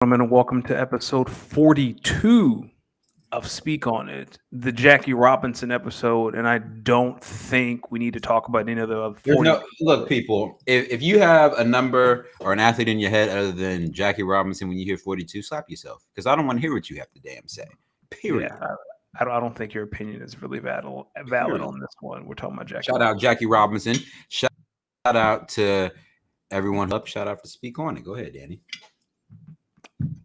gentlemen, and welcome to episode 42 of Speak On It, the Jackie Robinson episode. And I don't think we need to talk about any of the other There's 40. no look, people. If you have a number or an athlete in your head other than Jackie Robinson, when you hear 42, slap yourself because I don't want to hear what you have to damn say. Period. Yeah, I don't think your opinion is really valid Period. on this one. We're talking about Jackie Shout out Robinson. Jackie Robinson. Shout out to everyone up. Shout out to Speak On It. Go ahead, Danny.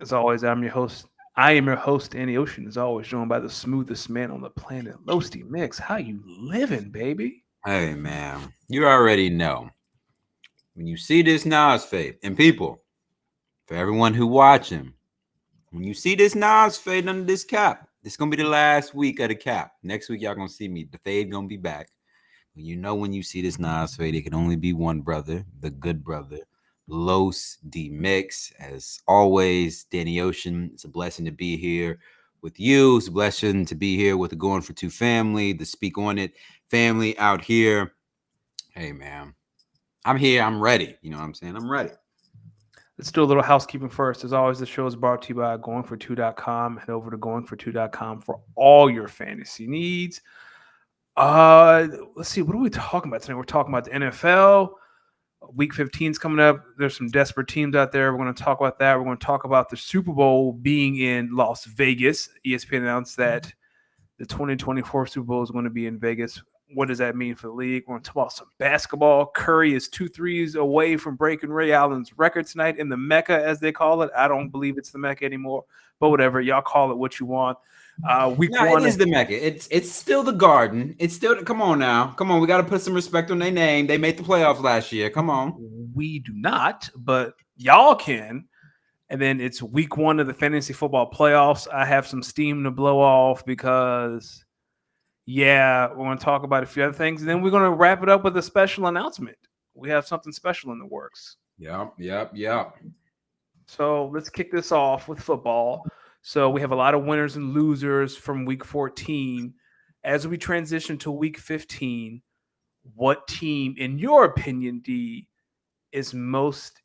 As always, I'm your host. I am your host, Danny Ocean, as always, joined by the smoothest man on the planet, Losty Mix. How you living, baby? Hey man, you already know when you see this Nas fade, and people, for everyone who watching, when you see this Nas fade under this cap, it's gonna be the last week of the cap. Next week, y'all gonna see me. The fade gonna be back. When you see this Nas fade, it can only be one brother, the good brother, Los D Mix. As always, Danny Ocean. It's a blessing to be here with you. It's a blessing to be here with the Going for Two family, the Speak On It family out here. Hey man, I'm here. I'm ready. You know what I'm saying? I'm ready. Let's do a little housekeeping first. As always, the show is brought to you by goingfor2.com. Head over to goingfor2.com for all your fantasy needs. Let's see. What are we talking about today? We're talking about the NFL. Week 15 is coming up. There's some desperate teams out there. We're going to talk about that. We're going to talk about the Super Bowl being in Las Vegas. ESPN announced that the 2024 Super Bowl is going to be in Vegas. What does that mean for the league? We're going to talk about some basketball. Curry is 2 threes away from breaking Ray Allen's record tonight in the Mecca, as they call it. I don't believe it's the Mecca anymore, but whatever. Y'all call it what you want. Week one It is the Mecca. It's still the Garden. It's still. Come on now. Come on. We got to put some respect on their name. They made the playoffs last year. Come on. We do not, but y'all can. And then it's week one of the fantasy football playoffs. I have some steam to blow off because, yeah, we're going to talk about a few other things. And then we're going to wrap it up with a special announcement. We have something special in the works. Yep. So let's kick this off with football. So we have a lot of winners and losers from week 14. As we transition to week 15, what team, in your opinion, D, is most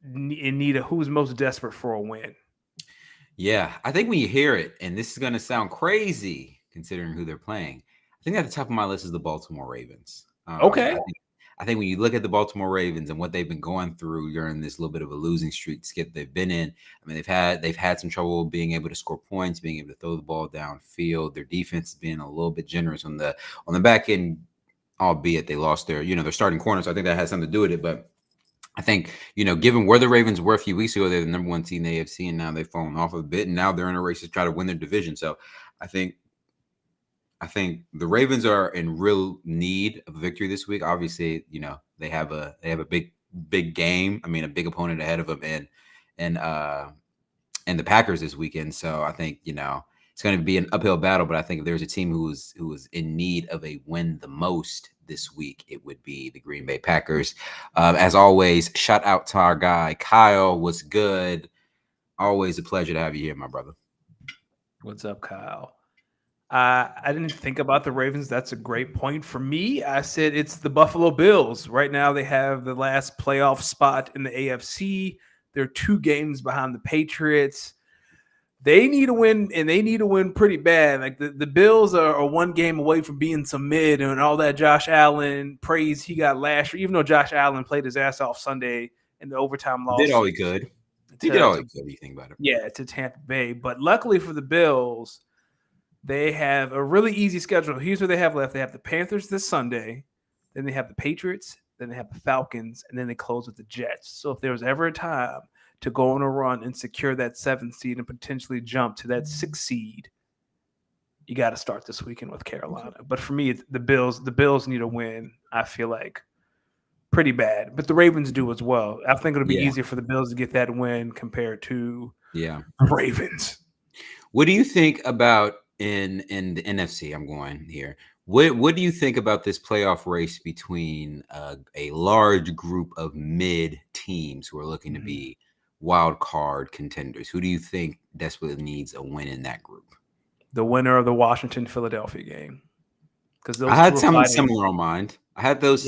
in need of, who's most desperate for a win? Yeah, I think when you hear it, and this is going to sound crazy considering who they're playing, I think at the top of my list is the Baltimore Ravens. Okay. I think when you look at the Baltimore Ravens and what they've been going through during this little bit of a losing streak skip they've been in, I mean they've had some trouble being able to score points, being able to throw the ball downfield. Their defense has been a little bit generous on the back end, albeit they lost their starting corner. So I think that has something to do with it. But I think, given where the Ravens were a few weeks ago, they're the number one team in the AFC, and now they've fallen off a bit, and now they're in a race to try to win their division. So I think the Ravens are in real need of a victory this week. Obviously, they have a big game. I mean, a big opponent ahead of them, and the Packers this weekend. So I think it's going to be an uphill battle. But I think if there's a team who is in need of a win the most this week, it would be the Green Bay Packers. As always, shout out to our guy Kyle. What's good? Always a pleasure to have you here, my brother. What's up, Kyle? I didn't think about the Ravens. That's a great point. For me, I said it's the Buffalo Bills. Right now, they have the last playoff spot in the AFC. They're 2 games behind the Patriots. They need to win, and they need to win pretty bad. Like the Bills are 1 game away from being some mid, and all that Josh Allen praise he got last year, even though Josh Allen played his ass off Sunday in the overtime loss. Did all he could. He did all he could. You think about it? Yeah, to Tampa Bay. But luckily for the Bills, they have a really easy schedule. Here's what they have left. They have the Panthers this Sunday. Then they have the Patriots. Then they have the Falcons. And then they close with the Jets. So if there was ever a time to go on a run and secure that 7th seed and potentially jump to that 6th seed, you got to start this weekend with Carolina. But for me, the Bills need a win, I feel like, pretty bad. But the Ravens do as well. I think it'll be easier for the Bills to get that win compared to the Ravens. What do you think about in the NFC? I'm going here. What do you think about this playoff race between a large group of mid teams who are looking to be wild card contenders? Who do you think desperately needs a win in that group? The winner of the Washington-Philadelphia game. Because I had something similar on mind. I had those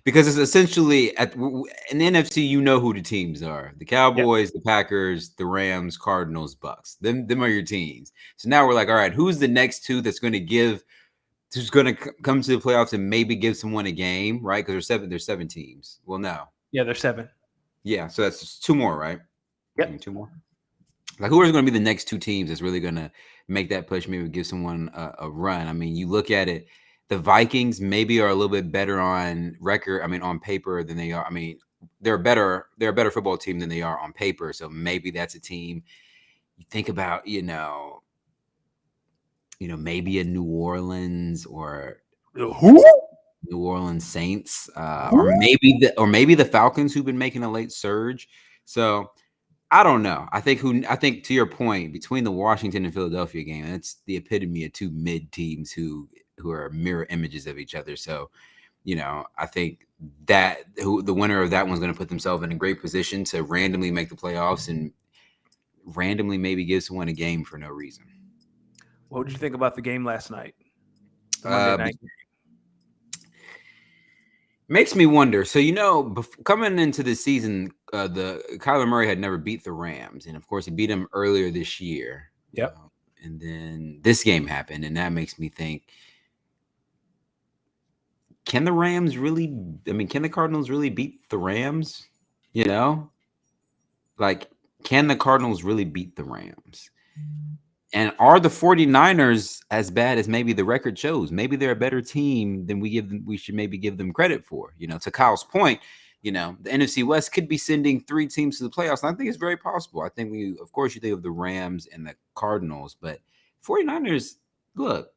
Because it's essentially in the NFC, you know who the teams are: the Yep. Cowboys, the Packers, the Rams, Cardinals, Bucks. Them are your teams. So now we're like, all right, who's the next two that's going to who's going to come to the playoffs and maybe give someone a game, right? Because there's seven teams. Well, no, Yeah, there's 7. yeah, so that's just two more, right? Yep. Two more. Like, who are going to be the next two teams that's really going to make that push, maybe give someone a run? I mean, you look at it, the Vikings maybe are a little bit better on record. I mean, on paper than they are. I mean, they're a better football team than they are on paper. So maybe that's a team you think about, maybe a New Orleans or Who? New Orleans Saints, Who? or maybe the Falcons, who've been making a late surge. So I don't know. I think to your point, between the Washington and Philadelphia game, it's the epitome of two mid teams who are mirror images of each other. So, I think that the winner of that one's going to put themselves in a great position to randomly make the playoffs and randomly maybe give someone a game for no reason. What did you think about the game last night? The Monday night game. Makes me wonder. So, coming into the season, the Kyler Murray had never beat the Rams, and of course, he beat them earlier this year. Yep. And then this game happened, and that makes me think: can the Cardinals really beat the Rams? Like, can the Cardinals really beat the Rams? And are the 49ers as bad as maybe the record shows? Maybe they're a better team than we should maybe give them credit for. To Kyle's point, the NFC West could be sending 3 teams to the playoffs. And I think it's very possible. I think of course, you think of the Rams and the Cardinals, but 49ers, look,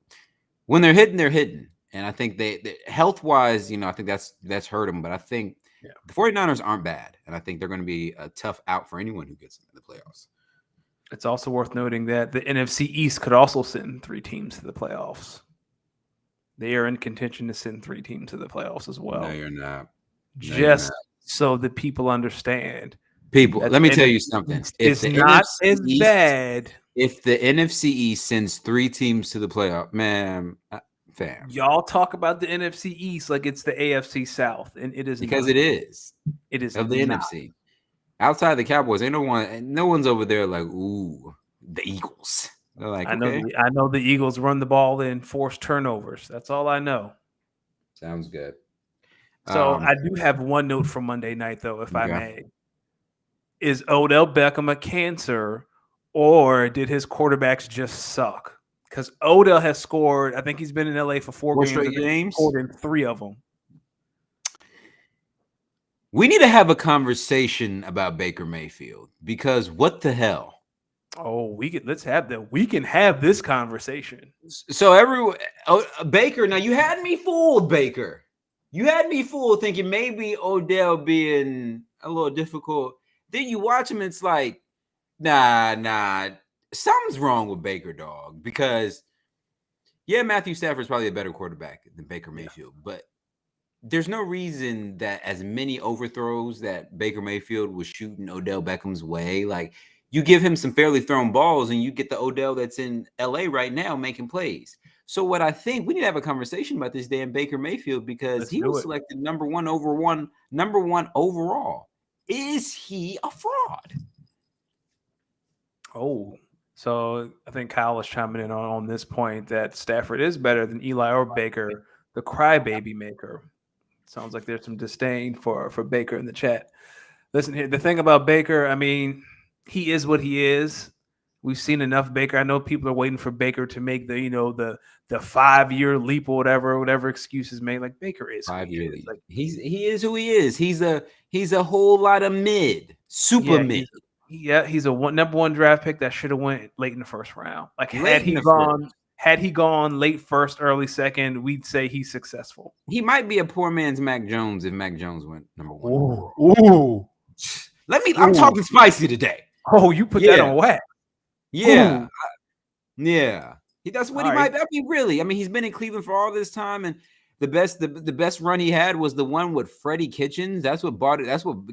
when they're hitting, they're hitting. And I think they health-wise, I think that's hurt them. But I think the 49ers aren't bad. And I think they're going to be a tough out for anyone who gets into the playoffs. It's also worth noting that the NFC East could also send 3 teams to the playoffs. They are in contention to send 3 teams to the playoffs as well. No, you're not. Just so that people understand. People, let me tell you something. It's not as bad. If the NFC East sends 3 teams to the playoff, man, fam. Y'all talk about the NFC East like it's the AFC South, and it is because not. it is. It is of the not. NFC. Outside the Cowboys, ain't no one's over there like, ooh, the Eagles. They're like, I know the Eagles run the ball in forced turnovers. That's all I know. Sounds good. So I do have one note from Monday night, though, if I may. Is Odell Beckham a cancer, or did his quarterbacks just suck? Because Odell has scored. I think he's been in LA for 4 games. Scored in 3 of them. We need to have a conversation about Baker Mayfield, because what the hell? Oh, we can have this conversation. So Baker, now you had me fooled, Baker. You had me fooled thinking maybe Odell being a little difficult. Then you watch him, it's like, nah, something's wrong with Baker, dog. Because Matthew Stafford's probably a better quarterback than Baker Mayfield, but there's no reason that as many overthrows that Baker Mayfield was shooting Odell Beckham's way, like, you give him some fairly thrown balls and you get the Odell that's in LA right now making plays. So what I think we need to have a conversation about this damn Baker Mayfield, because he was selected number one overall. Is he a fraud? Oh, so I think Kyle is chiming in on this point that Stafford is better than Eli or Baker, the crybaby maker. Sounds like there's some disdain for Baker in the chat. Listen here, the thing about Baker, I mean, he is what he is. We've seen enough Baker. I know people are waiting for Baker to make the 5-year leap or whatever excuses made. Like, Baker is 5-year leap. Like, he is who he is. He's a whole lot of mid, super mid. He's a number 1 draft pick that should have went late in the first round. Like, had he gone late first, early second, we'd say he's successful. He might be a poor man's Mac Jones if Mac Jones went number 1. Ooh. I'm talking spicy today. Oh, you put that on wax. Yeah. That's what he might. I mean, really. I mean, he's been in Cleveland for all this time, and the best run he had was the one with Freddie Kitchens. That's what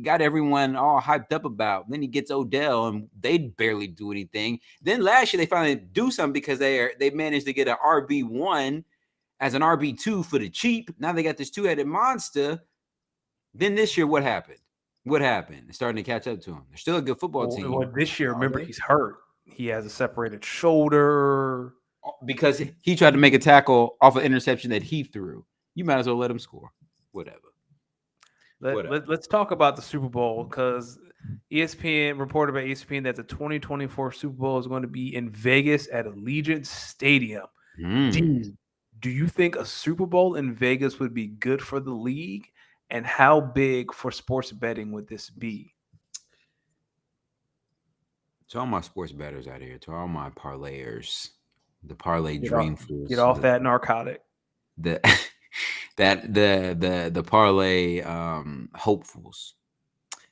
got everyone all hyped up about. Then he gets Odell, and they barely do anything. Then last year they finally do something because they managed to get an RB1 as an RB2 for the cheap. Now they got this 2-headed monster. Then this year, what happened? What happened? It's starting to catch up to them. They're still a good football Well, team. this year, Are remember, they? he's hurt. He has a separated shoulder. Because he tried to make a tackle off an interception that he threw. You might as well let him score. Whatever. Let's talk about the Super Bowl because ESPN reported by ESPN that the 2024 Super Bowl is going to be in Vegas at Allegiant Stadium. Do you think a Super Bowl in Vegas would be good for the league? And how big for sports betting would this be? To all my sports bettors out here, to all my parlayers, the parlay Get off, dream get fools, off that narcotic. the the parlay hopefuls.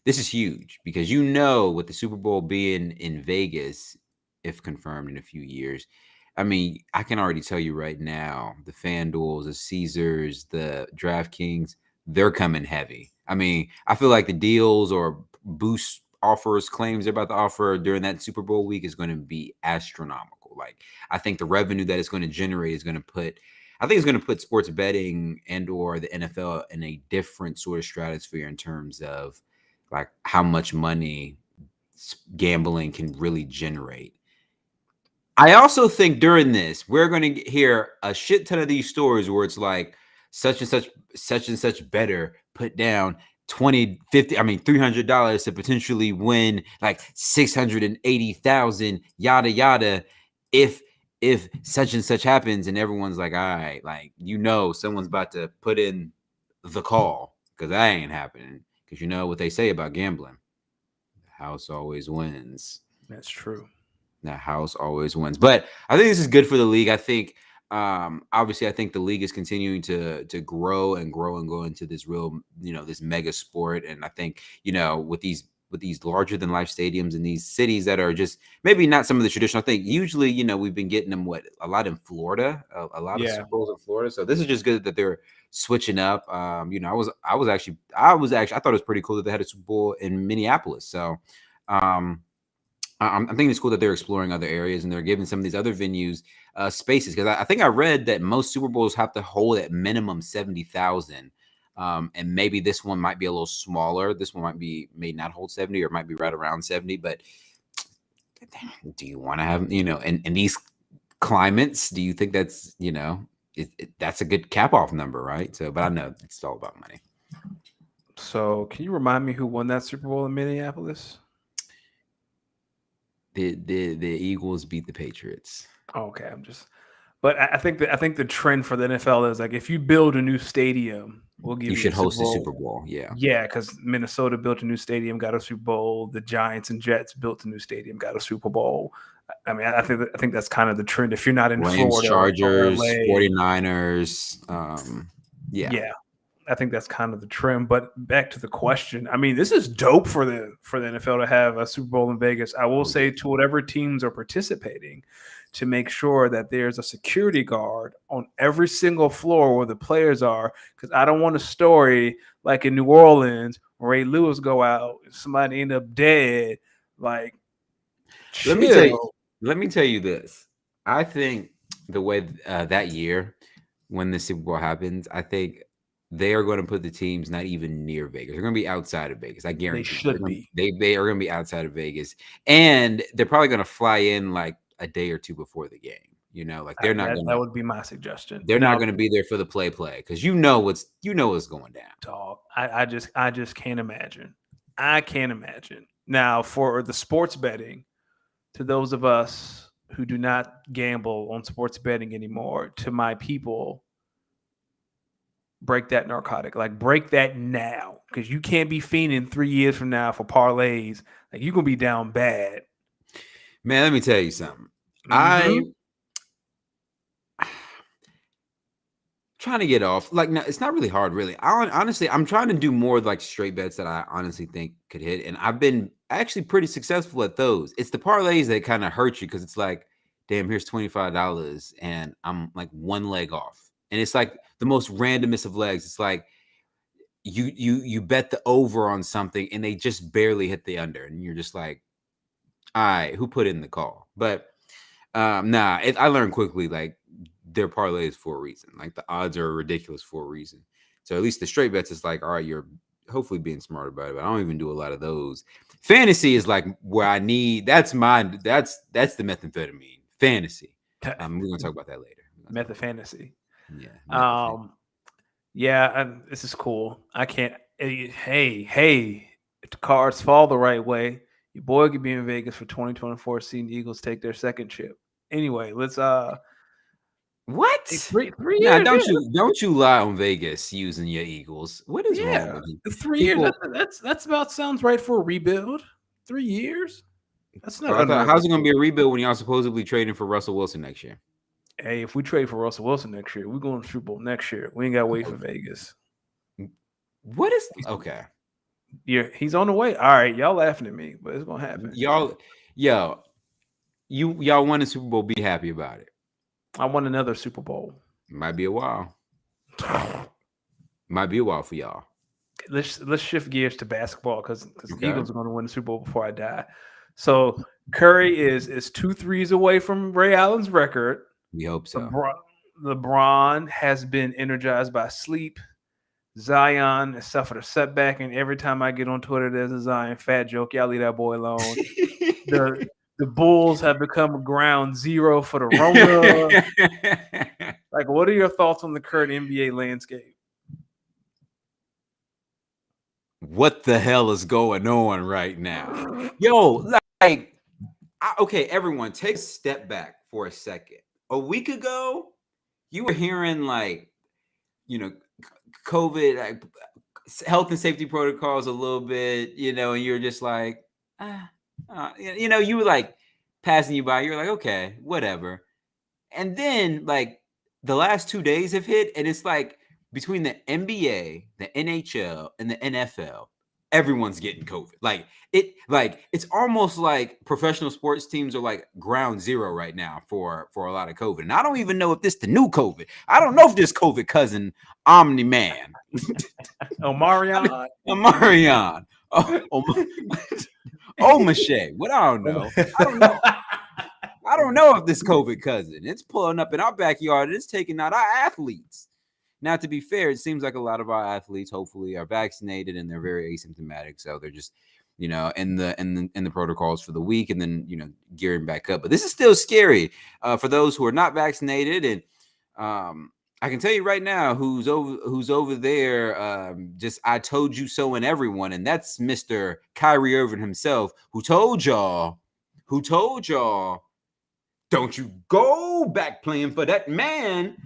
This is huge because with the Super Bowl being in Vegas, if confirmed in a few years, I mean, I can already tell you right now, the FanDuels, the Caesars, the DraftKings, they're coming heavy. I mean, I feel like the deals or boost offers, claims they're about to offer during that Super Bowl week is going to be astronomical. Like, I think the revenue that it's going to generate is going to put I think it's going to put sports betting and or the NFL in a different sort of stratosphere in terms of like how much money gambling can really generate. I also think during this, we're going to hear a shit ton of these stories where it's like such and such better put down 20, 50, I mean $300 to potentially win like 680,000 yada yada if such and such happens and everyone's like, all right, like someone's about to put in the call because that ain't happening because you know what they say about gambling. The house always wins. That's true. That house always wins. But I think this is good for the league. I think obviously I think the league is continuing to grow and grow and go into this real, this mega sport. And I think, with these larger than life stadiums in these cities that are just maybe not some of the traditional. I think usually, we've been getting them a lot in Florida, a lot of Super Bowls in Florida. So this is just good that they're switching up. I thought it was pretty cool that they had a Super Bowl in Minneapolis. So I'm thinking it's cool that they're exploring other areas and they're giving some of these other venues spaces because I think I read that most Super Bowls have to hold at minimum 70,000, and maybe this one might be a little smaller. This one may not hold 70 or it might be right around 70. But do you want to have in these climates? Do you think that's that's a good cap off number, right? So, but I know it's all about money. So, can you remind me who won that Super Bowl in Minneapolis? The Eagles beat the Patriots. Okay, but I think the trend for the NFL is like if you build a new stadium, we'll give you should host the Super Bowl. Yeah, because Minnesota built a new stadium, got a Super Bowl. The Giants and Jets built a new stadium, got a Super Bowl. I mean, I think that's kind of the trend. If you're not in Rams, Florida, Chargers, or LA, 49ers, yeah. I think that's kind of the trend. But back to the question, I mean, this is dope for the NFL to have a Super Bowl in Vegas. I will say to whatever teams are participating, to make sure that there's a security guard on every single floor where the players are, because I don't want a story like in New Orleans where Ray Lewis go out, somebody end up dead. Like, chill. Let me tell you this. I think the way that year when the Super Bowl happens, I think they are going to put the teams not even near Vegas. They're going to be outside of Vegas. I guarantee. They should be. They are going to be outside of Vegas, and they're probably going to fly in like a day or two before the game. Like they're not going. That would be my suggestion. They're not going to be there for the play because what's going down. Dog, I just can't imagine. I can't imagine. Now for the sports betting, to those of us who do not gamble on sports betting anymore, to my people, break that narcotic. Like, break that now, because you can't be fiending 3 years from now for parlays. Like, you're gonna be down bad. Man, let me tell you something. I'm trying to get off. Like, no, it's not really hard, really. Honestly, I'm trying to do more like straight bets that I honestly think could hit, and I've been actually pretty successful at those. It's the parlays that kind of hurt you because it's like, damn, here's $25, and I'm like one leg off. And it's like the most randomest of legs. It's like you bet the over on something and they just barely hit the under, and you're just like, all right, who put in the call? But I learned quickly like their parlays for a reason. Like the odds are ridiculous for a reason. So at least the straight bets is like, all right, you're hopefully being smart about it. But I don't even do a lot of those. Fantasy is like where I need. That's the methamphetamine. Fantasy. We're gonna talk about that later. Method fantasy. Yeah, methamphetamine. Yeah, this is cool. I can't. Hey, if the cards fall the right way, your boy could be in Vegas for 2024 seeing the Eagles take their second chip. Anyway, let's What? 3 years. Nah, Yeah, don't you lie on Vegas using your Eagles. What is wrong yeah, with you? 3 years. People, That's about sounds right for a rebuild. 3 years. That's not I thought, how's it gonna unrealistic. be a rebuild when y'all supposedly trading for Russell Wilson next year? Hey, if we trade for Russell Wilson next year, we're going to Super Bowl next year. We ain't got to wait for Vegas. What is okay? Yeah, he's on the way. All right, y'all laughing at me, but it's gonna happen. Y'all, yo, y'all won the Super Bowl. Be happy about it. I want another Super Bowl. Might be a while. Might be a while for y'all. Let's shift gears to basketball because the Okay. Eagles are going to win the Super Bowl before I die. So Curry is 2 threes away from Ray Allen's record. We hope so. LeBron has been energized by sleep. Zion has suffered a setback, and every time I get on Twitter, there's a Zion fat joke. Y'all leave that boy alone. The Bulls have become ground zero for the Rona. Like, what are your thoughts on the current NBA landscape? What the hell is going on right now? Yo, like, okay, everyone, take a step back for a second. A week ago, you were hearing like, COVID, like health and safety protocols a little bit, and you're just like, you were like passing you by. You're like, okay, whatever. And then like the last 2 days have hit, and it's like between the NBA, the NHL, and the NFL, everyone's getting COVID. It's almost like professional sports teams are like ground zero right now for a lot of COVID. And I don't even know if this the new COVID. I don't know if this COVID cousin Omni Man. Omarion. Omarion. Mache. What I don't know. I don't know if this COVID cousin. It's pulling up in our backyard. It's taking out our athletes. Now, to be fair, it seems like a lot of our athletes, hopefully, are vaccinated and they're very asymptomatic. So they're just, in the protocols for the week, and then gearing back up. But this is still scary for those who are not vaccinated. And I can tell you right now, who's over there. Just I told you so, and everyone, and that's Mr. Kyrie Irving himself, who told y'all, don't you go back playing for that man.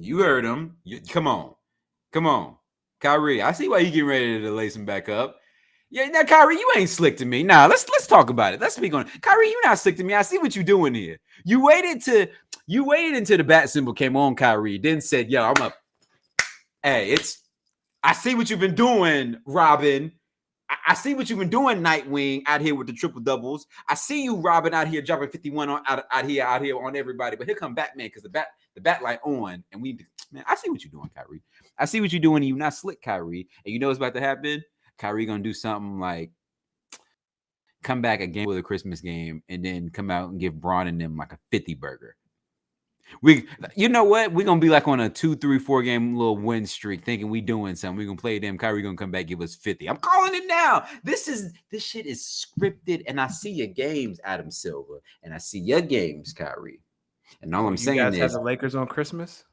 You heard him. Come on, Kyrie. I see why you getting ready to lace him back up. Yeah, now Kyrie, you ain't slick to me. Nah, let's talk about it. Let's speak on it. Kyrie, you not slick to me. I see what you doing here. You waited until the bat symbol came on, Kyrie. Then said, "Yo, I'm up." Hey, I see what you've been doing, Robin. I see what you've been doing, Nightwing, out here with the triple doubles. I see you, Robin, out here dropping 51 out here on everybody. But here come Batman, because the bat light on, and I see what you're doing, Kyrie. I see what you're doing, and you're not slick, Kyrie. And you know what's about to happen? Kyrie gonna do something like come back again with a Christmas game, and then come out and give Braun and them like a 50 burger. You know what? We're gonna be like on a 2, 3, 4 game little win streak, thinking we doing something. We're gonna play them. Kyrie gonna come back, give us 50. I'm calling it now. This shit is scripted, and I see your games, Adam Silver, and I see your games, Kyrie. And all I'm saying you guys is have the Lakers on Christmas.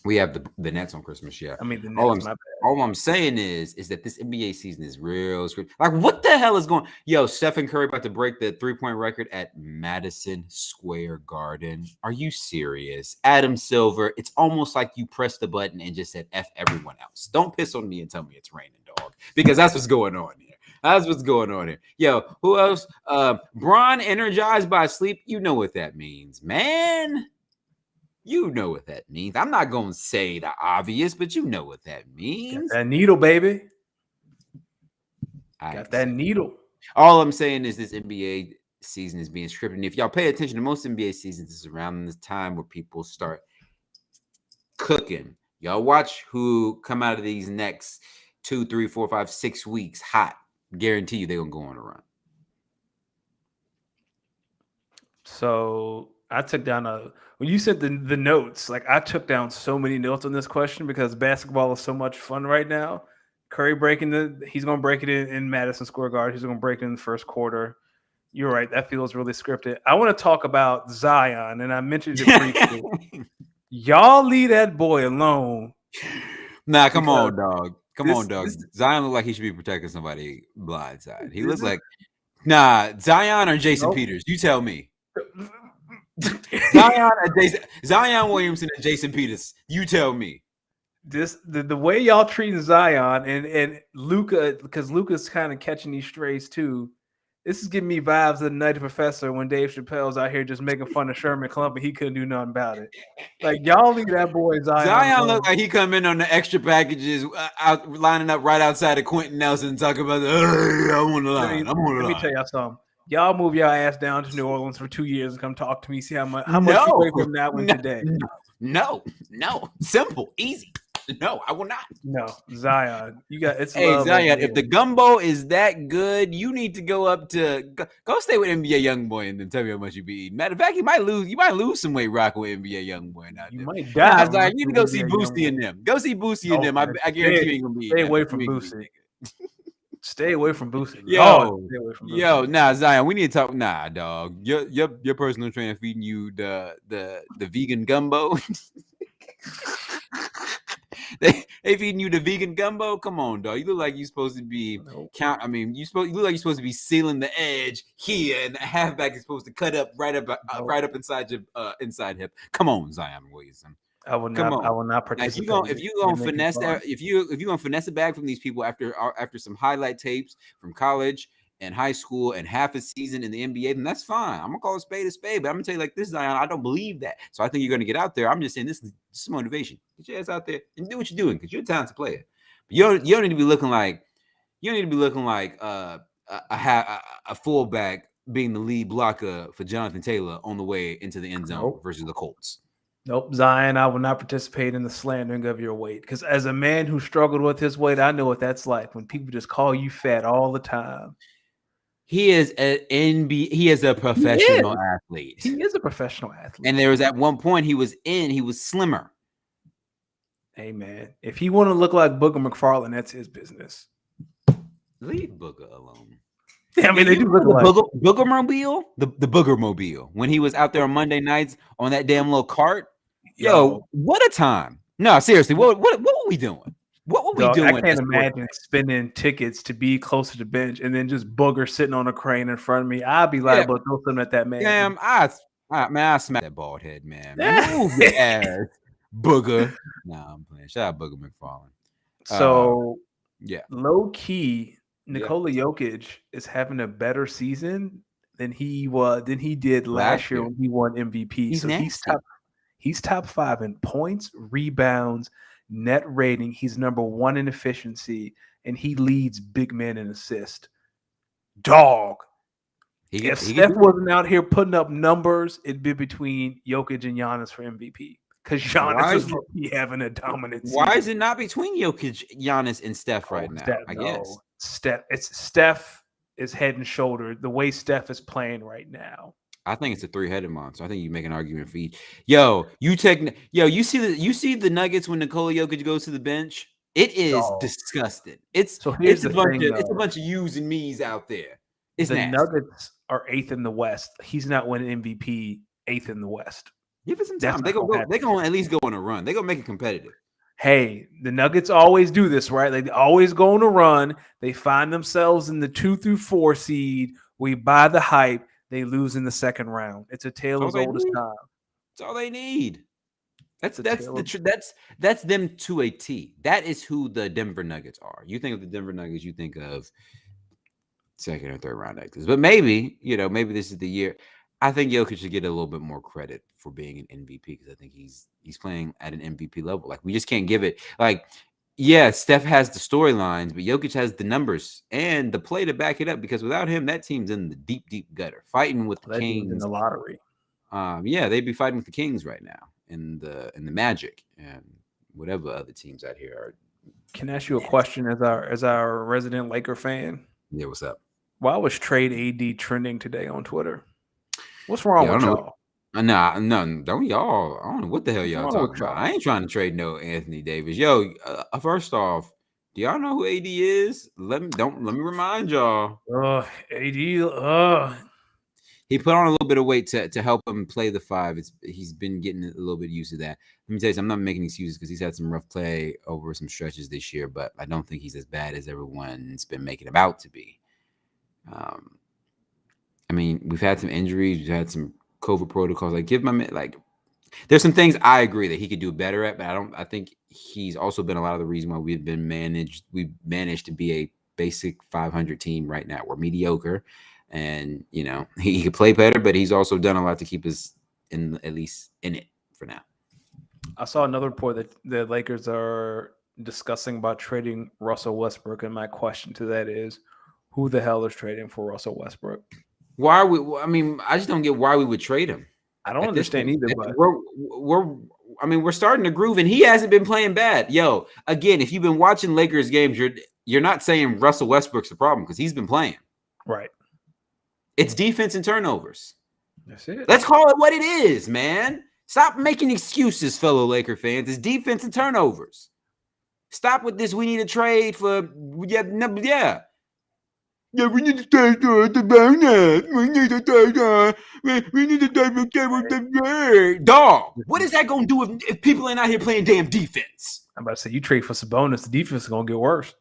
we have the Nets on Christmas, yeah. I mean, the Nets. All I'm saying is that this NBA season is real scripted. Like, what the hell is going? Yo, Stephen Curry about to break the 3-point record at Madison Square Garden. Are you serious, Adam Silver? It's almost like you pressed the button and just said "F everyone else." Don't piss on me and tell me it's raining, dog, because that's what's going on here. That's what's going on here. Yo, who else? Braun energized by sleep. You know what that means, man. You know what that means. I'm not going to say the obvious, but you know what that means. Got that needle, baby. Got that needle. All I'm saying is this NBA season is being scripted. And if y'all pay attention to most NBA seasons, it's around this time where people start cooking. Y'all watch who come out of these next 2, 3, 4, 5, 6 weeks hot. Guarantee you they're going to go on a run. So I took down when you said the notes, like I took down so many notes on this question because basketball is so much fun right now. Curry he's gonna break it in Madison Square Garden. He's gonna break it in the first quarter. You're right. That feels really scripted. I want to talk about Zion, and I mentioned it briefly. Y'all leave that boy alone. Nah, come on, dog. Come on, dog. Zion look like he should be protecting somebody blindside. He looks like Zion or Jason Peters. You tell me. Zion Williamson and Jason Peters. You tell me. The way y'all treating Zion and Luka, because Luka's kind of catching these strays too. This is giving me vibes of the Night Professor when Dave Chappelle's out here just making fun of Sherman Klump and he couldn't do nothing about it. Like y'all leave that boy Zion look like he come in on the extra packages, lining up right outside of Quentin Nelson, talking about I'm on the line. I'm on the line. Let me tell y'all something. Y'all move y'all ass down to New Orleans for 2 years and come talk to me. See how much you away from that one today. No, simple, easy. No, I will not. No, Zion. You got it's. Hey, Zion, if the gumbo is that good, you need to go up to go stay with NBA YoungBoy and then tell me how much you be eating. Matter of fact, you might lose some weight rocking with NBA YoungBoy now. You might die. Zion, you need to go see Boosie and them. Go see Boosie and them. I guarantee you ain't gonna be. Stay away from Boosie. Stay away from Boosie. Yo, Zion, we need to talk. Nah, dog. Your personal trainer feeding you the vegan gumbo. They feeding you the vegan gumbo. Come on, dog. You look like you're supposed to be you look like you're supposed to be sealing the edge here, and the halfback is supposed to cut up right up inside your inside hip. Come on, Zion Williamson. I will not participate. If you gonna finesse that, if you gonna finesse it back from these people after some highlight tapes from college and high school and half a season in the NBA, then that's fine. I'm gonna call a spade, but I'm gonna tell you like this, Zion, I don't believe that. So I think you're gonna get out there. I'm just saying this is motivation. Get your ass out there and do what you're doing because you're a talented player. But you don't need to be looking like a fullback being the lead blocker for Jonathan Taylor on the way into the end zone versus the Colts. Nope, Zion, I will not participate in the slandering of your weight because as a man who struggled with his weight, I know what that's like when people just call you fat all the time. He is a professional athlete. He is a professional athlete. And there was at one point he was slimmer. Hey man, if he want to look like Booger McFarland, that's his business. Leave Booger alone. Yeah, I mean they do look like Boogermobile, the Boogermobile when he was out there on Monday nights on that damn little cart. Yo, what a time! No, seriously, what were we doing? What were we doing? I can't imagine spending tickets to be closer to bench and then just Booger sitting on a crane in front of me. I'd be liable to throw something at that man. Damn, I smack that bald head, man. Move your ass, Booger. Nah, I'm playing. Shout out Booger McFarland. So, low key, Nikola Jokic is having a better season than he did last year when he won MVP. He's top 5 in points, rebounds, net rating. He's number 1 in efficiency, and he leads big men in assist. Dog. If Steph wasn't out here putting up numbers, it'd be between Jokic and Giannis for MVP. Because Giannis is having a dominant season. Why is it not between Jokic, Giannis, and Steph right now? I guess Steph is head and shoulder the way Steph is playing right now. I think it's a 3-headed monster. I think you make an argument for each. You see the Nuggets when Nikola Jokic goes to the bench. It is disgusting. It's a bunch of yous and me's out there. It's the nasty. Nuggets are 8th in the West. He's not winning MVP 8th in the West. Give it some time. They're gonna at least go on a run. They're gonna make it competitive. Hey, the Nuggets always do this, right? They always go on a run. They find themselves in the 2 through 4 seed. We buy the hype. They lose in the second round. It's a tale as old as time. That's all they need. That's them to a T. That is who the Denver Nuggets are. You think of the Denver Nuggets, you think of second or third round exits. But maybe this is the year. I think Jokic should get a little bit more credit for being an MVP because I think he's playing at an MVP level. Like we just can't give it Steph has the storylines, but Jokic has the numbers and the play to back it up because without him, that team's in the deep, deep gutter, fighting with the Kings in the lottery. They'd be fighting with the Kings right now in the Magic and whatever other teams out here are. Can I ask you a question as our resident Laker fan? Yeah, what's up? Why was Trade AD trending today on Twitter? What's wrong with y'all? Nah, no, don't y'all. I don't know what the hell What's y'all wrong with talking about. y'all? I ain't trying to trade no Anthony Davis. Yo, first off, do y'all know who AD is? Let me remind y'all. AD. He put on a little bit of weight to help him play the five. He's been getting a little bit used to that. Let me tell you, I'm not making excuses because he's had some rough play over some stretches this year, but I don't think he's as bad as everyone's been making him out to be. Um, I mean, we've had some injuries, we've had some COVID protocols. Like, give my man, like, there's some things I agree that he could do better at, but I think he's also been a lot of the reason why we've managed to be a basic 500 team right now. We're mediocre, and he could play better, but he's also done a lot to keep us at least in it for now. I saw another report that the Lakers are discussing about trading Russell Westbrook, and my question to that is, who the hell is trading for Russell Westbrook? Why are we? I mean, I just don't get why we would trade him. I don't At this understand point, either, but we're starting to groove, and he hasn't been playing bad. Yo, again, if you've been watching Lakers games, you're not saying Russell Westbrook's the problem because he's been playing. right. It's defense and turnovers. That's it. Let's call it what it is, man. Stop making excuses, fellow Laker fans. It's defense and turnovers. Stop with this. We need to trade for yeah. Yeah, we need to trade the bonus. We need to trade. We need to trade the dog. What is that gonna do if people ain't out here playing damn defense? I'm about to say you trade for Sabonis, the defense is gonna get worse.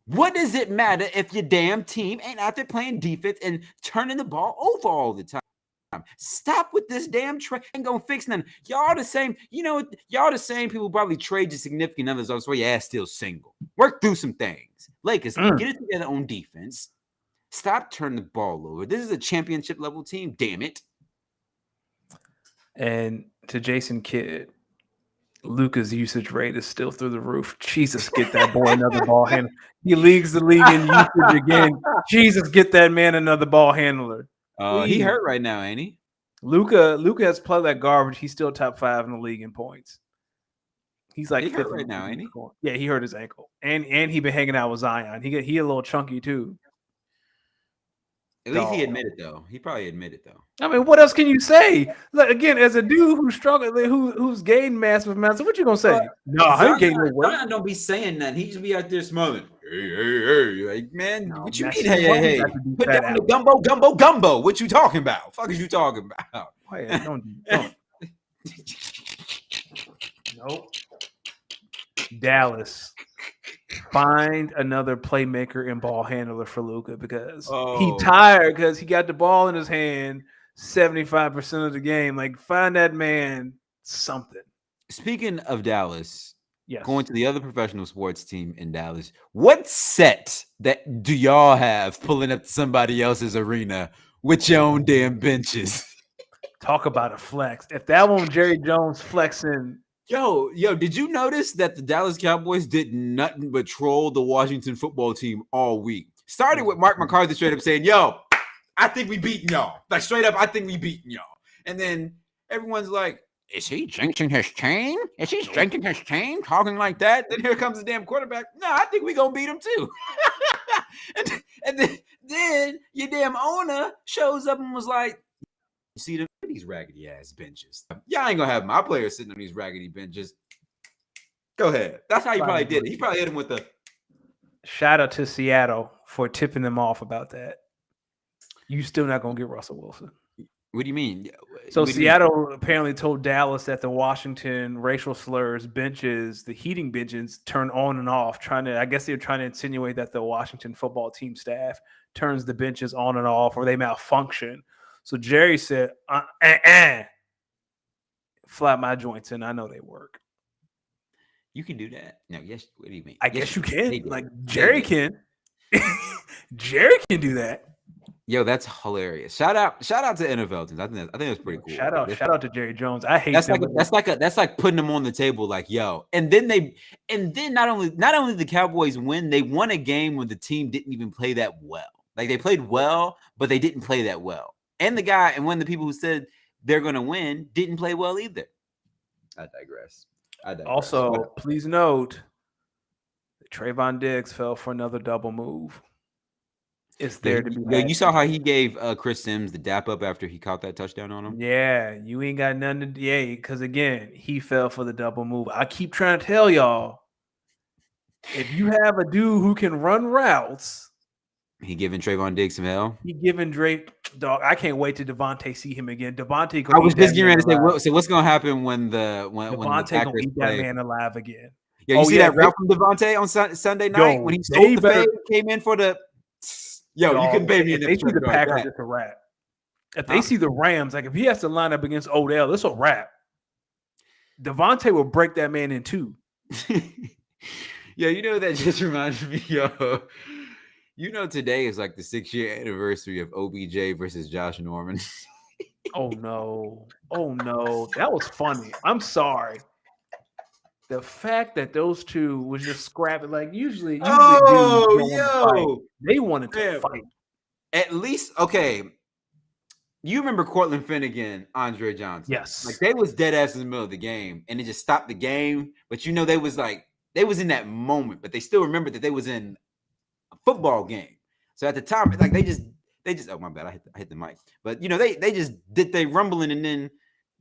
What does it matter if your damn team ain't out there playing defense and turning the ball over all the time? Stop with this damn trade. Ain't gonna fix nothing. Y'all the same. Y'all the same people probably trade your significant others. That's why your ass still single. Work through some things. Lakers, get it together on defense. Stop turning the ball over. This is a championship level team. Damn it. And to Jason Kidd, Luka's usage rate is still through the roof. Jesus, get that boy another ball handler. He leads the league in usage again. Jesus, get that man another ball handler. He hurt right now, ain't he? Luka has played that garbage. He's still top 5 in the league in points. He's like he fifth hurt right now, ain't he? Yeah, he hurt his ankle, and he been hanging out with Zion. He a little chunky too. At least he admitted though. He probably admitted though. I mean, what else can you say? Like, again, as a dude who's struggling, who's gained massive amounts, what you gonna say? No, I ain't getting no work. Zion don't be saying that. He just be out there smothering. Hey, like, man, No, what you Messi, mean? Hey. Put down the gumbo. What you talking about? Fuck is you talking about? Wait, don't. Nope. Dallas, find another playmaker and ball handler for Luka because he tired because he got the ball in his hand 75% of the game. Like, find that man something. Speaking of Dallas, yes, going to the other professional sports team in Dallas, what set that do y'all have pulling up to somebody else's arena with your own damn benches? Talk about a flex. If that one Jerry Jones flexing. Yo, did you notice that the Dallas Cowboys did nothing but troll the Washington football team all week? Started with Mark McCarthy straight up saying, yo, I think we beaten y'all. Like, straight up, I think we beaten y'all. And then everyone's like, is he drinking his chain? Is he drinking his chain? Talking like that? Then here comes the damn quarterback. No, I think we going to beat him too. and then your damn owner shows up and was like, you see them? These raggedy ass benches. Y'all ain't gonna have my players sitting on these raggedy benches. Go ahead. That's how he probably did it. He probably hit him with the shout out to Seattle for tipping them off about that. You still not gonna get Russell Wilson. What do you mean? So Seattle apparently told Dallas that the Washington racial slurs benches, the heating benches, turn on and off. I guess they're trying to insinuate that the Washington football team staff turns the benches on and off, or they malfunction. So Jerry said, flat my joints in. I know they work. You can do that. No, yes. What do you mean? I guess you can. Like, Jerry can. Jerry can do that. Yo, that's hilarious. Shout out to NFL teams. I think that's pretty cool. Shout out to Jerry Jones. I hate that's like putting them on the table, like, yo. And then not only the Cowboys win, they won a game when the team didn't even play that well. Like, they played well, but they didn't play that well. And one of the people who said they're going to win didn't play well either. I digress. Also, please note, Trayvon Diggs fell for another double move. It's there to be Yo, had. you saw how he gave Chris Sims the dap up after he caught that touchdown on him? Yeah, you ain't got nothing to. Yeah, because again, he fell for the double move. I keep trying to tell y'all, if you have a dude who can run routes, He giving Trayvon Diggs some hell. he giving Drake. Dog, I can't wait to Devontae see him again. Devontae I gonna was eat just that getting man ready to say, alive. so what's gonna happen when the Devontae gonna Packers eat that play? man alive again. Yo, you see yeah, that route from Devontae on Sunday night when yo, he stole they the better. fade, came in for the. Yo, you Dog, couldn't pay me if enough they to try see to the guard Packers, that. it's a wrap. If they Huh? see the Rams, like if he has to line up against Odell, it's a wrap. Devontae will break that man in two. Yo, you know that just reminded me, yo. You know today is like the 6-year anniversary of OBJ versus Josh Norman. Oh no. Oh no. That was funny. I'm sorry. The fact that those two was just scrapping, like usually dudes Oh, don't want to fight. yo. They wanted to Man. fight. At least, okay. You remember Cortland Finnegan, Andre Johnson? Yes. Like they was dead ass in the middle of the game, and it just stopped the game. But you know, they was in that moment, but they still remembered that they was in a football game. So at the time, like they just oh my bad, I hit the mic. But you know, they just did they rumbling, and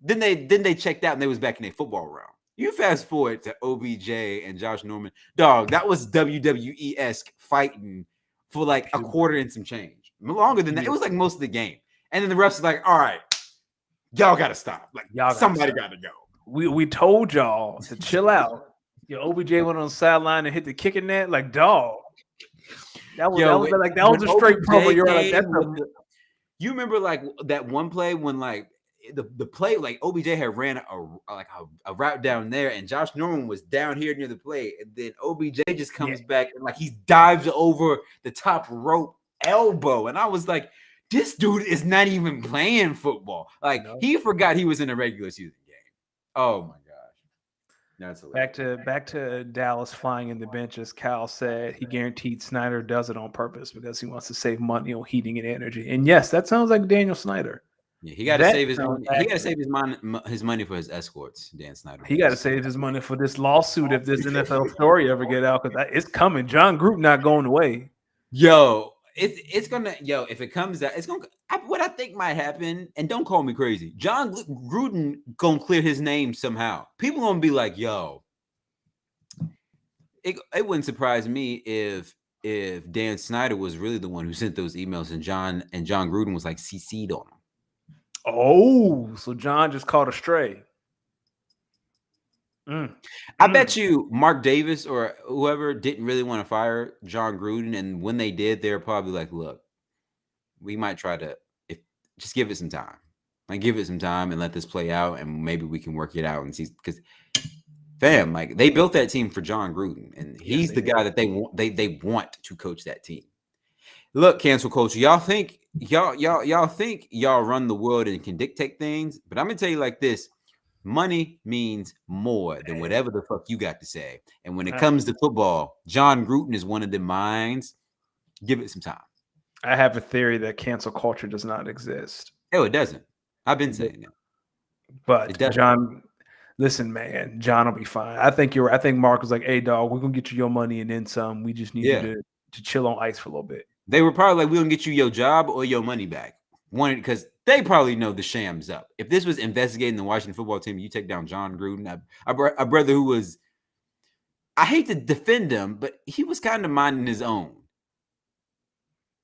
then they checked out and they was back in their football round. You fast forward to OBJ and Josh Norman, dog. That was WWE-esque fighting for like a quarter and some change, longer than that. It was like most of the game. And then the refs is like, all right, y'all got to stop. Like, somebody got to go. We told y'all to chill out. Your OBJ went on the sideline and hit the kicking net. Like, dog. That was a straight promo. You're like, you remember like that one play when like the play, like OBJ had ran a route down there and Josh Norman was down here near the play. And then OBJ just comes back and like he dives over the top rope elbow. And I was like, this dude is not even playing football. Like he forgot he was in a regular season game. Oh my gosh. That's hilarious. Back to Dallas flying in the bench, as Cal said, he guaranteed Snyder does it on purpose because he wants to save money on heating and energy. And yes, that sounds like Daniel Snyder. Yeah, he got to save his money. He got to save his money for his escorts, Dan Snyder. He got to save his money for this lawsuit if this NFL story ever get out, because it's coming. John Gruden not going away. Yo, it's gonna if it comes out, it's gonna. What I think might happen, and don't call me crazy, John Gruden gonna clear his name somehow. People gonna be like, yo, it wouldn't surprise me if Dan Snyder was really the one who sent those emails and John Gruden was like CC'd on them. Oh, so John just caught a stray. I bet you Mark Davis or whoever didn't really want to fire John Gruden, and when they did, they're probably like, look, we might try to just give it some time. Like give it some time and let this play out, and maybe we can work it out and see. Because, fam, like they built that team for John Gruden, and he's the guy that they want to coach that team. Look, cancel culture, y'all think y'all run the world and can dictate things, but I'm gonna tell you like this: money means more than whatever the fuck you got to say. And when it comes to football, John Gruden is one of the minds. Give it some time. I have a theory that cancel culture does not exist. Oh, it doesn't. I've been saying that. But John, listen, man, John will be fine. I think Mark was like, hey, dog, we're going to get you your money and then some. We just need you to chill on ice for a little bit. They were probably like, we're going to get you your job or your money back. Because they probably know the sham's up. If this was investigating the Washington football team, you take down John Gruden, a brother who was, I hate to defend him, but he was kind of minding his own.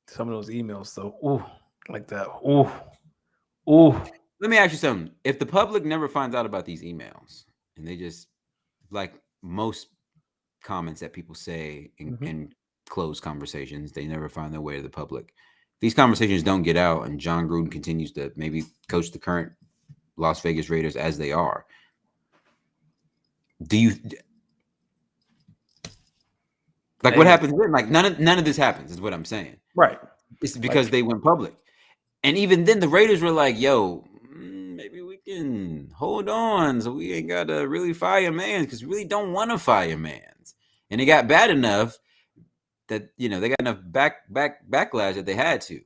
Some of those emails, though, ooh, like that, ooh. Let me ask you something. If the public never finds out about these emails, and they just, like most comments that people say in closed conversations, they never find their way to the public. These conversations don't get out, and John Gruden continues to maybe coach the current Las Vegas Raiders as they are. Do you like what happens then? Like none of this happens, is what I'm saying. Right. It's because they went public. And even then the Raiders were like, yo, maybe we can hold on so we ain't got to really fire Mans because we really don't want to fire Mans. And it got bad enough that, they got enough backlash that they had to.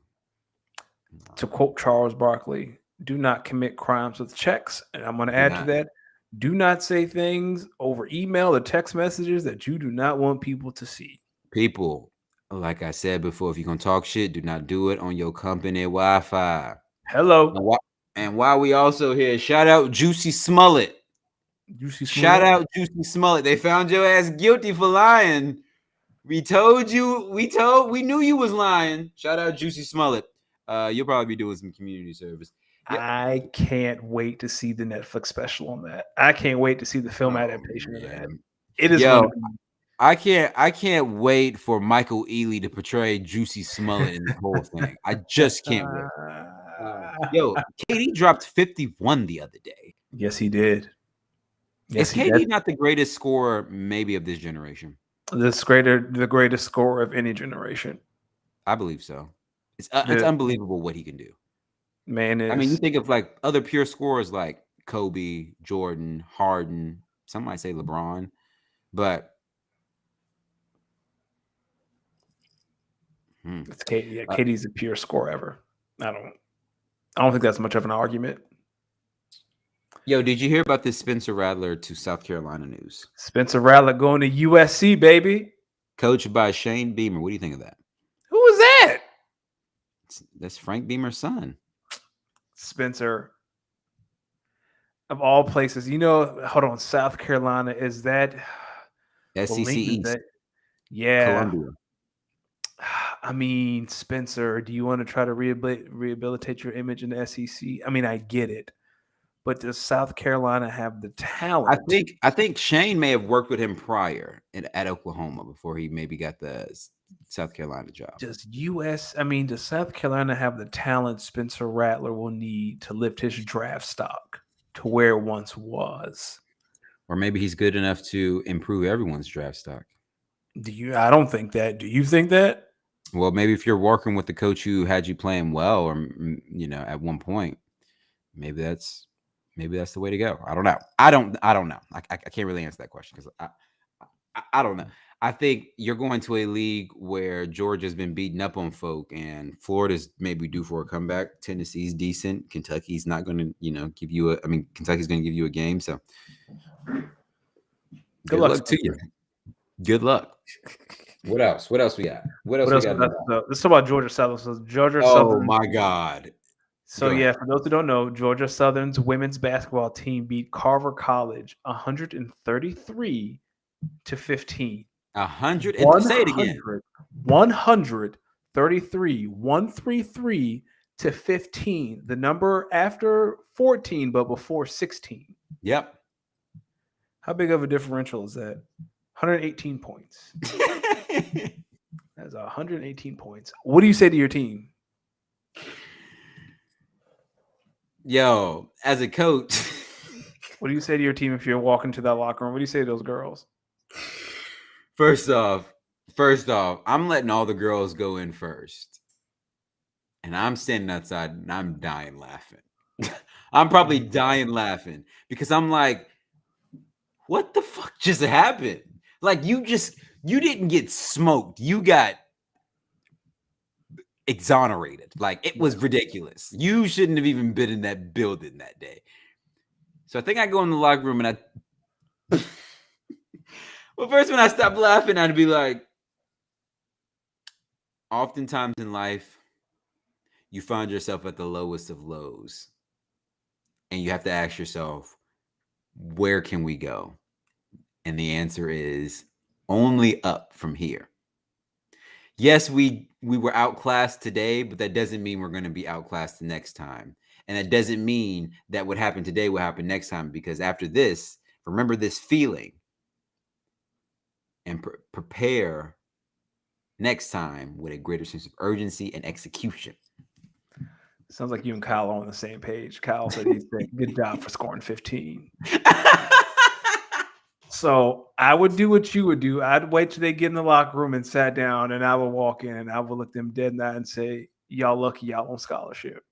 To quote Charles Barkley, do not commit crimes with checks. And I'm going to add to that, do not say things over email or text messages that you do not want people to see. People, Like I said before, if you're gonna talk shit, do not do it on your company Wi-Fi. Hello, And while we also here, shout out Juicy Smollett. Juicy Shout Smollett. out Juicy Smollett. They found your ass guilty for lying. We told you. We knew you was lying. Shout out Juicy Smollett. You'll probably be doing some community service. Yeah. I can't wait to see the Netflix special on that. I can't wait to see the film Oh, adaptation of that. man. It is Yo, going to be. I can't wait for Michael Ealy to portray Juicy Smollett in this whole thing. I just can't wait. Yo, KD dropped 51 the other day. Yes, he did. Is KD not the greatest scorer maybe of this generation? The greatest scorer of any generation. I believe so. It's unbelievable what he can do. Man is. I mean, you think of like other pure scorers like Kobe, Jordan, Harden. Some might say LeBron, but it's KD. Yeah, KD's the pure scorer ever. I don't think that's much of an argument. Yo, did you hear about this Spencer Rattler to South Carolina news? Spencer Rattler going to USC, baby. Coached by Shane Beamer. What do you think of that? Who was that? That's Frank Beamer's son. Spencer. Of all places, hold on. South Carolina, is that SEC East? Yeah. Columbia. I mean, Spencer, do you want to try to rehabilitate your image in the SEC? I mean, I get it. But does South Carolina have the talent? I think Shane may have worked with him prior at Oklahoma before he maybe got the South Carolina job. Does South Carolina have the talent Spencer Rattler will need to lift his draft stock to where it once was? Or maybe he's good enough to improve everyone's draft stock. I don't think that. Do you think that? Well, maybe if you're working with the coach who had you playing well, or at one point, maybe that's the way to go. I don't know. I don't know. I can't really answer that question because I don't know. I think you're going to a league where Georgia's been beating up on folk, and Florida's maybe due for a comeback. Tennessee's decent. Kentucky's not going to, give you Kentucky's going to give you a game. So good luck to you. Good luck. What else? What else we got? What else we got? Let's talk about Georgia Southern. So Georgia Southern. Oh my God. So yeah, for those who don't know, Georgia Southern's women's basketball team beat Carver College 133-15. 100 and say it again. 133 to 15. The number after 14, but before 16. Yep. How big of a differential is that? 118 points. That's 118 points. What do you say to your team? Yo, as a coach, what do you say to your team if you're walking to that locker room? What do you say to those girls? First off, I'm letting all the girls go in first. And I'm standing outside and I'm dying laughing. I'm probably dying laughing because I'm like, what the fuck just happened? Like you didn't get smoked. You got exonerated. Like it was ridiculous. You shouldn't have even been in that building that day. So I think I go in the locker room and well, first when I stop laughing, I'd be like, oftentimes in life, you find yourself at the lowest of lows. And you have to ask yourself, where can we go? And the answer is only up from here. Yes, we were outclassed today, but that doesn't mean we're going to be outclassed the next time. And that doesn't mean that what happened today will happen next time, because after this, remember this feeling and prepare next time with a greater sense of urgency and execution. Sounds like you and Kyle are on the same page. Kyle said he's saying, good job for scoring 15. So I would do what you would do. I'd wait till they get in the locker room and sat down, and I would walk in and I would look them dead in the eye and say, y'all lucky y'all on scholarship.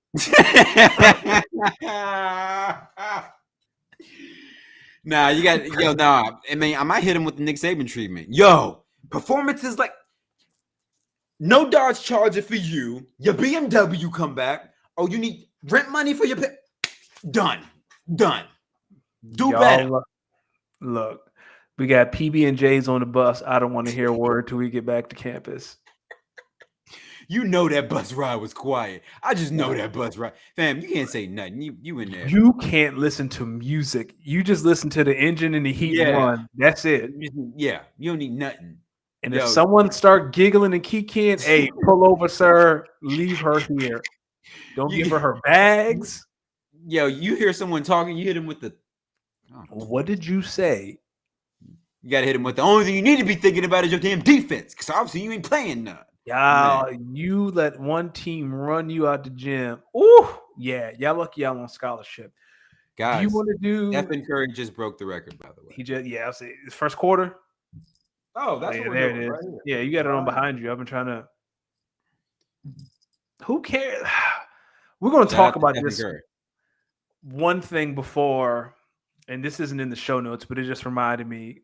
Nah, you got I mean, I might hit him with the Nick Saban treatment. Yo, performances like no Dodge Charger for you. Your BMW come back. Oh, you need rent money for your done. Do better. Look, we got PB&J's on the bus. I don't want to hear a word till we get back to campus. You know that bus ride was quiet. I just know that bus ride. Fam, you can't say nothing. You in there. You can't listen to music. You just listen to the engine and the heat run. That's it. Yeah, you don't need nothing. And if someone start giggling and kikiing, hey, pull over, sir. Leave her here. Don't give her bags. You hear someone talking, you hit him with the. What did you say? You gotta hit him with the only thing you need to be thinking about is your damn defense, because obviously you ain't playing none. Y'all, you let one team run you out the gym. Ooh, yeah, y'all lucky y'all on scholarship. Guys, do you want to do? Stephen Curry just broke the record, by the way. He just I'll say his first quarter. Oh, that's what there it is. Right yeah, you got it on behind you. I've been trying to. Who cares? We're going to talk about this one thing before, and this isn't in the show notes, but it just reminded me.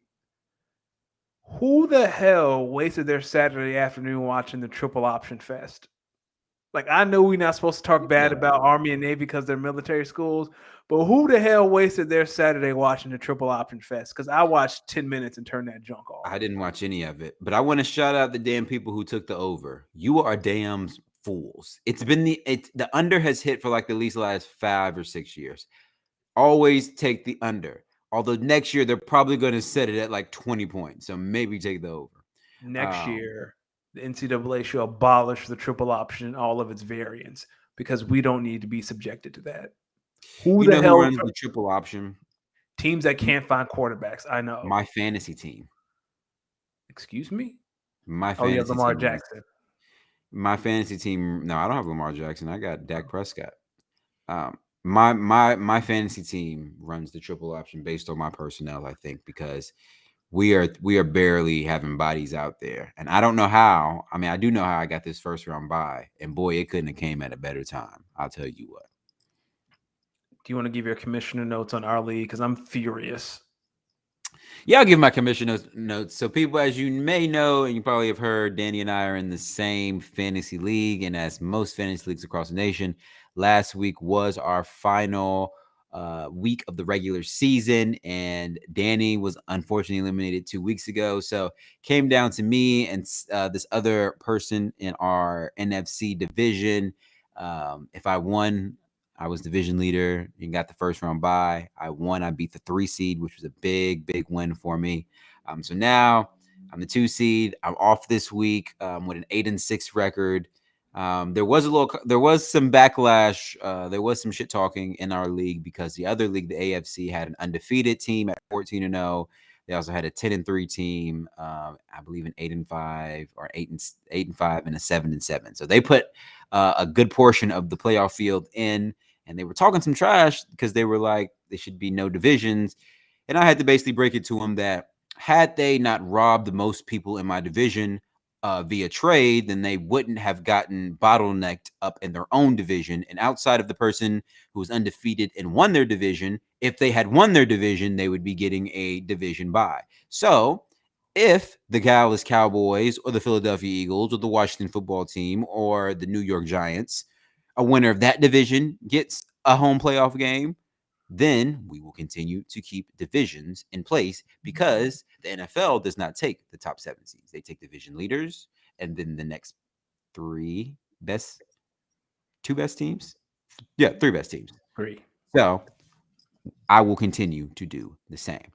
Who the hell wasted their Saturday afternoon watching the Triple Option Fest? Like, I know we're not supposed to talk bad about Army and Navy because they're military schools, but who the hell wasted their Saturday watching the Triple Option Fest? Because I watched 10 minutes and turned that junk off. I didn't watch any of it, but I want to shout out the damn people who took the over. You are damn fools. It's been the under has hit for like the least last 5 or 6 years. Always take the under. Although next year they're probably going to set it at like 20 points, so maybe take the over. Next year, the NCAA should abolish the triple option, all of its variants, because we don't need to be subjected to that. Who runs the triple option? Teams that can't find quarterbacks. I know. My fantasy team. Excuse me? My fantasy you have Lamar Jackson. My fantasy team. No, I don't have Lamar Jackson. I got Dak Prescott. My fantasy team runs the triple option based on my personnel, I think, because we are barely having bodies out there. And I don't know how. I mean, I do know how I got this first round bye. And boy, it couldn't have came at a better time. I'll tell you what. Do you want to give your commissioner notes on our league? Because I'm furious. Yeah, I'll give my commissioner notes. So people, as you may know, and you probably have heard, Danny and I are in the same fantasy league. And as most fantasy leagues across the nation, last week was our final week of the regular season. And Danny was unfortunately eliminated 2 weeks ago. So came down to me and this other person in our NFC division. If I won, I was division leader and got the first round bye. I won. I beat the 3 seed, which was a big, big win for me. So now I'm the 2 seed. I'm off this week with an 8-6 record. There was some backlash. There was some shit talking in our league because the other league, the AFC, had an undefeated team at 14-0. They also had a 10-3 team. I believe an 8-5 or 8-5 and a 7-7. So they put a good portion of the playoff field in. And they were talking some trash because they were like, there should be no divisions. And I had to basically break it to them that had they not robbed most people in my division via trade, then they wouldn't have gotten bottlenecked up in their own division. And outside of the person who was undefeated and won their division, if they had won their division, they would be getting a division bye. So if the Dallas Cowboys or the Philadelphia Eagles or the Washington football team or the New York Giants, a winner of that division gets a home playoff game, then we will continue to keep divisions in place because the NFL does not take the top 7 seeds. They take division leaders and then the next 2 best teams. Yeah, 3 best teams. 3. So I will continue to do the same.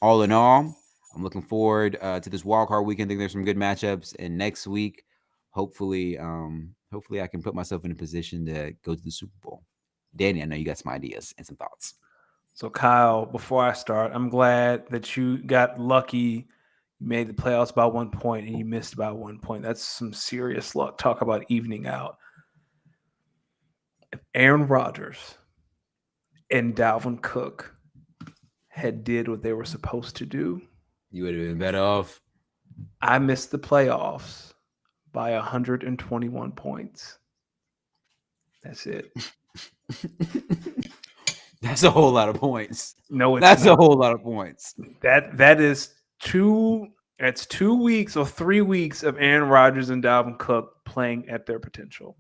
All in all, I'm looking forward to this wildcard weekend. I think there's some good matchups. And next week, hopefully I can put myself in a position to go to the Super Bowl. Danny, I know you got some ideas and some thoughts. So, Kyle, before I start, I'm glad that you got lucky. You made the playoffs by 1 point and you missed by 1 point. That's some serious luck. Talk about evening out. If Aaron Rodgers and Dalvin Cook had did what they were supposed to do, you would have been better off. I missed the playoffs by 121 points. That's it. That's a whole lot of points. No, it's that's not. A whole lot of points. That is 2. That's 2 weeks or 3 weeks of Aaron Rodgers and Dalvin Cook playing at their potential.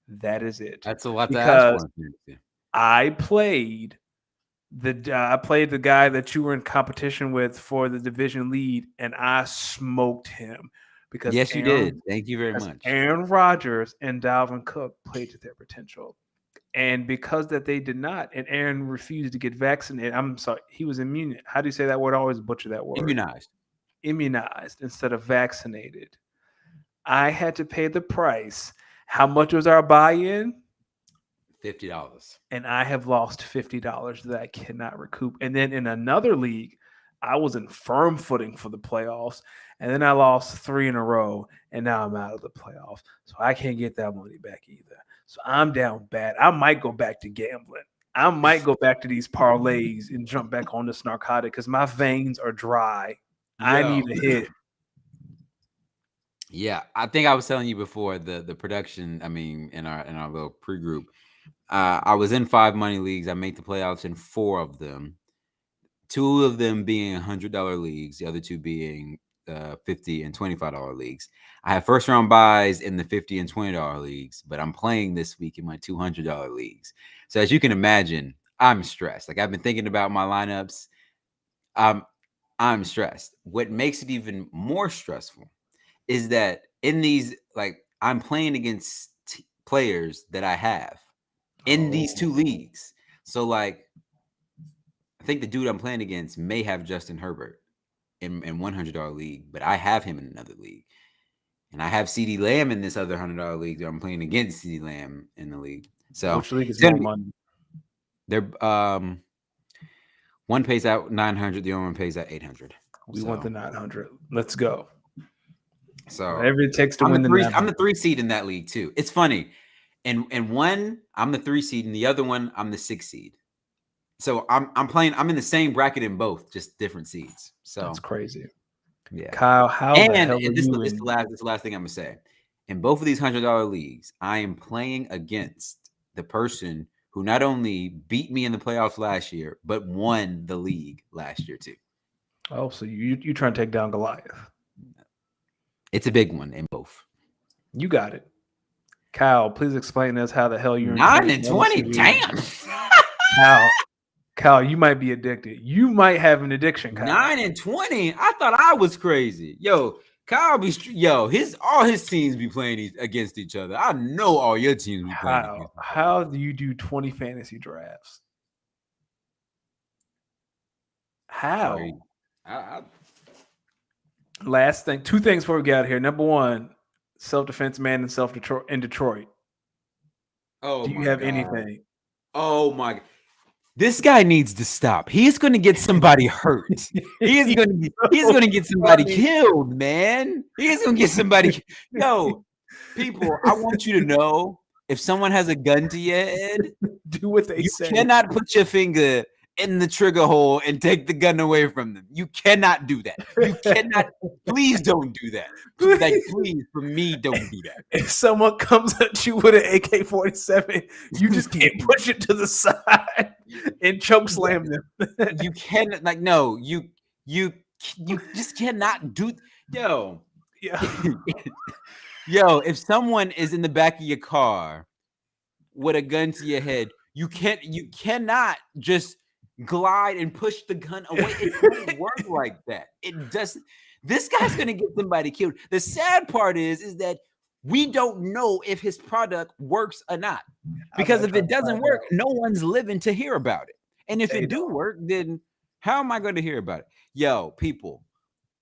That is it. That's a lot to ask for. I played the guy that you were in competition with for the division lead, and I smoked him. because Yes, you did. Thank you very much. Aaron Rodgers and Dalvin Cook played to their potential. And because that they did not, and Aaron refused to get vaccinated. I'm sorry, he was immune. How do you say that word? I always butcher that word. Immunized. Immunized instead of vaccinated. I had to pay the price. How much was our buy-in? $50. And I have lost $50 that I cannot recoup. And then in another league, I was in firm footing for the playoffs, and then I lost 3 in a row, and now I'm out of the playoffs. So I can't get that money back either. So I'm down bad. I might go back to gambling. I might go back to these parlays and jump back on this narcotic because my veins are dry. I Yo. need a hit. Yeah, I think I was telling you before the production. I mean, in our little pre-group, I was in 5 money leagues. I made the playoffs in 4 of them. 2 of them being $100 leagues, the other 2 being $50 and $25 leagues. I have first round buys in the $50 and $20 leagues, but I'm playing this week in my $200 leagues. So as you can imagine, I'm stressed. Like I've been thinking about my lineups. I'm stressed. What makes it even more stressful is that in these, like, I'm playing against players that I have in these 2 leagues. So like, I think the dude I'm playing against may have Justin Herbert in $100 league, but I have him in another league. And I have CeeDee Lamb in this other $100 league that I'm playing against CeeDee Lamb in the league. So which league is more money? They're one pays out 900, the other one pays out 800. We want the 900. Let's go. So whatever it takes to win the 900. I'm the 3 seed in that league too. It's funny. And one, I'm the 3 seed, and the other one, I'm the 6 seed. So I'm in the same bracket in both, just different seeds. So that's crazy. Yeah, Kyle, how the hell are this you is the last thing I'm gonna say. In both of these $100 leagues, I am playing against the person who not only beat me in the playoffs last year, but won the league last year too. Oh, so you trying to take down Goliath? It's a big one in both. You got it. Kyle, please explain to us how the hell you're 9 and 20. Damn. Kyle, you might be addicted. You might have an addiction, Kyle. 9 and 20. I thought I was crazy. Yo, Kyle all his teams be playing against each other. I know all your teams be playing against each other. How do you do 20 fantasy drafts? How? Last thing, 2 things before we get out of here. Number 1, self-defense man in Detroit. Oh, do you have anything? Oh my God. This guy needs to stop. He's going to get somebody hurt. He's going to get somebody killed, man. He's going to get somebody. Yo, people, I want you to know, if someone has a gun to your head, do what they say. You cannot put your finger in the trigger hole and take the gun away from them. You cannot do that. You cannot. Please don't do that. Like, please, for me, don't do that. If someone comes at you with an AK-47, you just can't push it to the side and choke slam them. You cannot, like, no, you just cannot do. Yo, if someone is in the back of your car with a gun to your head, you cannot just glide and push the gun away. It doesn't work like that. It doesn't. This guy's gonna get somebody killed. The sad part is that we don't know if his product works or not. Because if it doesn't work, no one's living to hear about it. And if it do work, then how am I going to hear about it? Yo, people,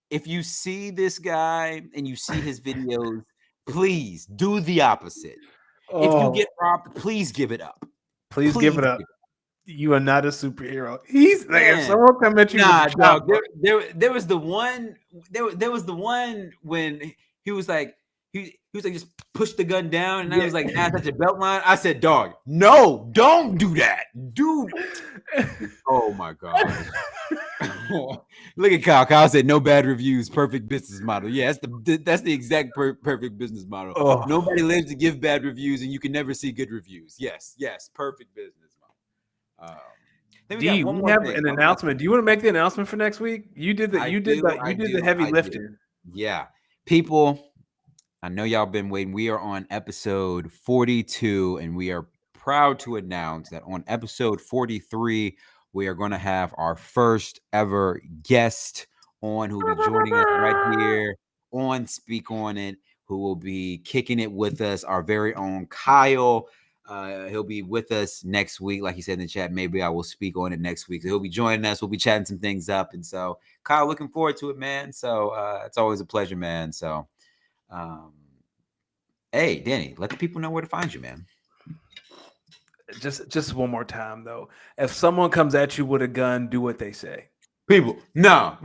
if you see this guy and you see his videos, please do the opposite. If you get robbed, please give it up. Please give it up. You are not a superhero. He's like, if someone come at you, dog. There was the one. There was the one when he was like, he was like, just push the gun down, and I was like, nah, that's a belt line. I said, dog, no, don't do that, dude. Oh my god. Look at Kyle. Kyle said, no bad reviews, perfect business model. Yeah, that's the exact perfect business model. Oh. Nobody lives to give bad reviews, and you can never see good reviews. Yes, perfect business model. We have an announcement. Do you want to make the announcement for next week? You did the heavy lifting. Yeah, people, I know y'all been waiting. We are on episode 42, and we are proud to announce that on episode 43, we are going to have our first ever guest on, who will be joining us right here on Speak On It, who will be kicking it with us, our very own Kyle. He'll be with us next week. Like he said in the chat, maybe I will speak on it next week. So he'll be joining us. We'll be chatting some things up. And so, Kyle, looking forward to it, man. So it's always a pleasure, man. So, hey, Danny, let the people know where to find you, man. Just one more time, though. If someone comes at you with a gun, do what they say. People, no.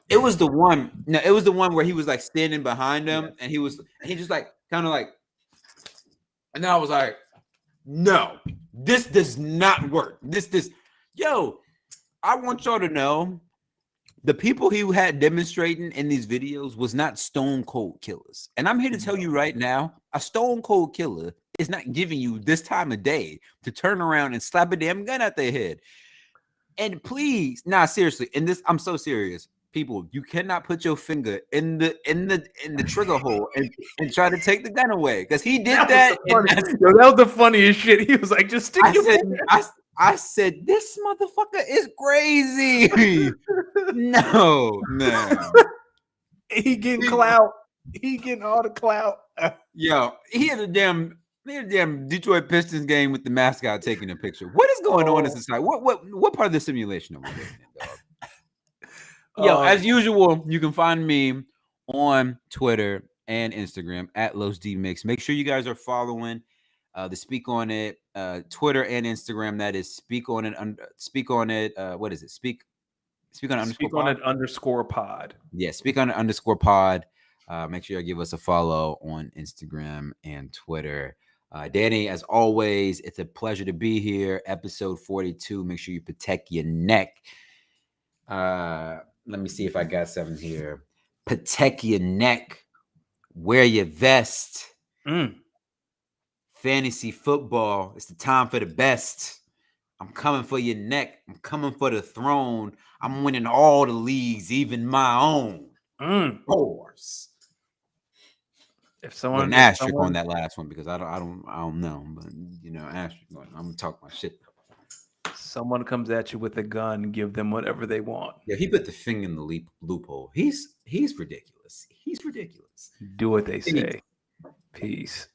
It was the one. No, it was the one where he was like standing behind him, and he just like kind of like, and then I was like, no, this does not work. Yo, I want y'all to know, the people he had demonstrating in these videos was not stone cold killers, and I'm here to tell you right now, a stone cold killer is not giving you this time of day to turn around and slap a damn gun at their head. And please, seriously, in this, I'm so serious. People, you cannot put your finger in the trigger hole and try to take the gun away, because he did that. That was the funniest shit. He was like, just stick your finger. I said, this motherfucker is crazy. No. He getting clout. He getting all the clout. Yo, he had a damn Detroit Pistons game with the mascot taking a picture. What is going on in society? What part of the simulation are we living in, dog? Yo, as usual, you can find me on Twitter and Instagram at Los D Mix. Make sure you guys are following the Speak On It Twitter and Instagram. That is Speak On It. Speak On It. What is it? Speak On It _ pod. Yeah, Speak On It _pod. Make sure you give us a follow on Instagram and Twitter. Danny, as always, it's a pleasure to be here. Episode 42. Make sure you protect your neck. Let me see if I got something here. Protect your neck. Wear your vest. Fantasy football. It's the time for the best. I'm coming for your neck. I'm coming for the throne. I'm winning all the leagues, even my own. Horse. If someone an asterisk on that last one, because I don't know, but asterisk. I'm gonna talk my shit. Someone comes at you with a gun, give them whatever they want. Yeah, he put the finger in the loophole. He's ridiculous. He's ridiculous. Do what they say. Peace.